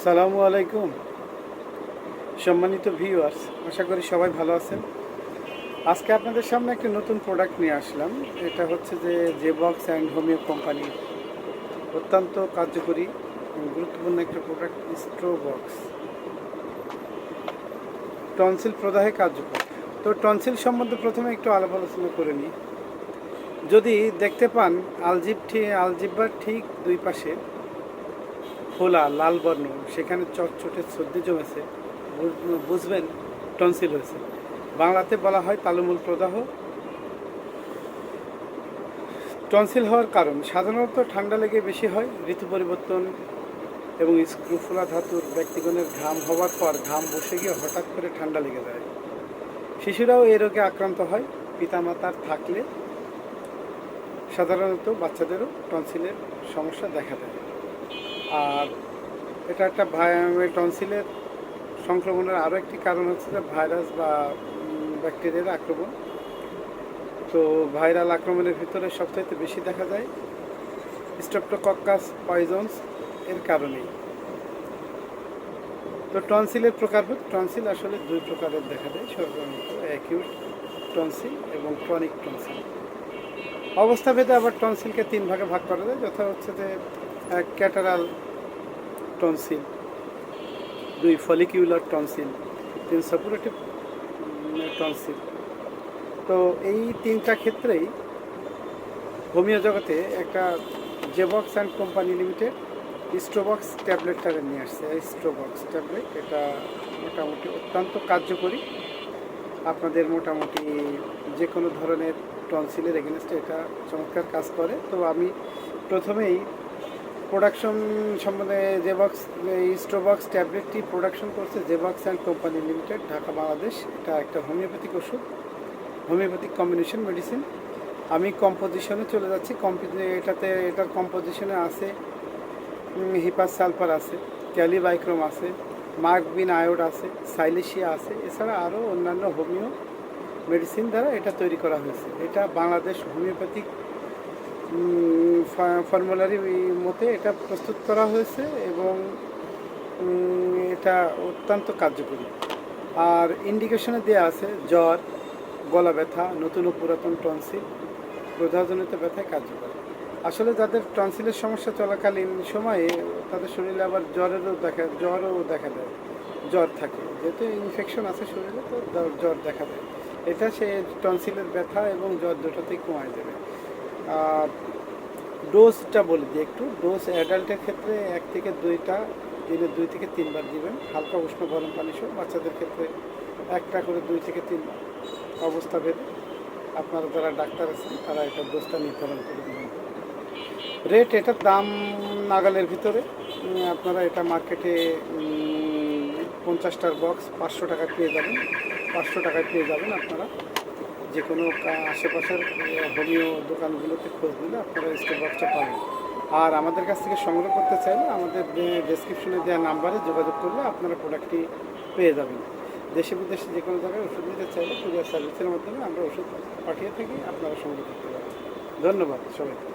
সালামু আলাইকুম সম্মানিত ভিউয়ার্স, আশা করি সবাই ভালো আছেন। আজকে আপনাদের সামনে একটা নতুন প্রোডাক্ট নিয়ে আসলাম। এটা হচ্ছে যে জেবক্স অ্যান্ড হোমিও কোম্পানির অত্যন্ত কার্যকরী এবং গুরুত্বপূর্ণ একটা প্রোডাক্ট, স্ট্রো বক্স। টনসিল প্রদাহে কার্যকর। তো টনসিল সম্বন্ধে প্রথমে একটু আলাপ আলোচনা করে নিই। যদি দেখতে পান আলজিব্বার ঠিক দুই পাশে ফোলা লাল বর্ণ, সেখানে চটচটে সর্দি জমেছে, বুঝবেন টনসিল হয়েছে। বাংলাতে বলা হয় তালুমূল প্রদাহ। টনসিল হওয়ার কারণ সাধারণত ঠান্ডা লেগে বেশি হয়, ঋতু পরিবর্তন এবং স্ক্রুফুলা ধাতুর ব্যক্তিগণের ঘাম হওয়ার পর ঘাম বসে গিয়ে হঠাৎ করে ঠান্ডা লেগে যায়। শিশুরাও এই রোগে আক্রান্ত হয়। পিতামাতার থাকলে সাধারণত বাচ্চাদেরও টনসিলের সমস্যা দেখা দেয়। আর এটা একটা টনসিলের সংক্রমণের আরও একটি কারণ হচ্ছে যে ভাইরাস বা ব্যাকটেরিয়ার আক্রমণ। তো ভাইরাল আক্রমণের ভিতরে সবচাইতে বেশি দেখা যায় স্ট্রেপ্টোকক্কাস পয়জনস এর কারণেই। তো টনসিলের প্রকারভেদ, টনসিল আসলে দুই প্রকারের দেখা যায় সাধারণত, অ্যাকিউট টনসিল এবং ক্রনিক টনসিল। অবস্থাভেদে আবার টনসিলকে তিন ভাগে ভাগ করা যায়, যথা হচ্ছে যে ক্যাটারাল টনসিল, দুই ফলিকিউলার টনসিল, তিন সাপুরেটিভ টনসিল। তো এই তিনটা ক্ষেত্রেই হোমিও জগতে একটা জেবক্স অ্যান্ড কোম্পানি লিমিটেড স্ট্রোবক্স ট্যাবলেটটা নিয়ে আসছে। এই স্ট্রোবক্স ট্যাবলেট এটা মোটামুটি অত্যন্ত কার্যকরী। আপনাদের মোটামুটি যে কোনো ধরনের টনসিলের এগেনস্টে এটা চমৎকার কাজ করে। তো আমি প্রথমেই প্রোডাকশন সম্বন্ধে জেবক্স, এই স্ট্রোবক্স ট্যাবলেটটি প্রোডাকশন করছে জেবক্স and company limited, Dhaka, Bangladesh. এটা একটা হোমিওপ্যাথিক ওষুধ, হোমিওপ্যাথিক কম্বিনেশন মেডিসিন। আমি কম্পোজিশনে চলে যাচ্ছি। এটার কম্পোজিশনে আছে হিপাস সালফার আছে, ক্যালিবাইক্রোম আছে, মার্কবিন আয়োড আছে, সাইলেশিয়া আছে। এছাড়া আরও অন্যান্য হোমিও মেডিসিন দ্বারা এটা তৈরি করা হয়েছে। এটা বাংলাদেশ হোমিওপ্যাথিক ফর্মুলারি মতে এটা প্রস্তুত করা হয়েছে এবং এটা অত্যন্ত কার্যকরী। আর ইন্ডিকেশনে দেওয়া আছে জ্বর, গলা ব্যথা, নতুন ও পুরাতন টনসিল, প্রদাহজনিত ব্যথায় কার্যকর। আসলে যাদের টনসিলের সমস্যা চলাকালীন সময়ে তাদের শরীরে আবার জ্বরও দেখা দেয়, জ্বর থাকে, যেহেতু ইনফেকশন আছে শরীরে, তো জ্বর দেখা দেয়। এটা সে টনসিলের ব্যথা এবং জ্বর দুটোতেই কমায় দেবে। আর ডোজটা বলে দিই একটু। ডোজ অ্যাডাল্টের ক্ষেত্রে 1 থেকে 2টা দিনে 2 থেকে 3 বার দিবেন, হালকা উষ্ণ গরম পানি সহ। বাচ্চাদের ক্ষেত্রে 1টা করে 2 থেকে 3 বার, অবস্থা ভেদে আপনারা যারা ডাক্তার আছেন তারা এটা ডোজটা নির্ধারণ করে দেবেন। রেট, এটার দাম নাগালের ভিতরে। আপনারা এটা মার্কেটে 50টার বক্স 500 টাকায় পেয়ে যাবেন। 500 টাকায় পেয়ে যাবেন আপনারা যে কোনো আশেপাশের হোমিও দোকানগুলোতে খোঁজ দিলে আপনারা স্টোর বক্সটা পাবেন। আর আমাদের কাছ থেকে সংগ্রহ করতে চাইলে আমাদের ডেসক্রিপশনে দেওয়া নাম্বারে যোগাযোগ করলে আপনারা প্রোডাক্টটি পেয়ে যাবেন। দেশে বিদেশে যে কোনো জায়গায় ওষুধ নিতে চাইলে কুরিয়ার সার্ভিসের মাধ্যমে আমরা ওষুধ পাঠিয়ে থাকি, আপনারা সংগ্রহ করতে পারেন। ধন্যবাদ সবাইকে।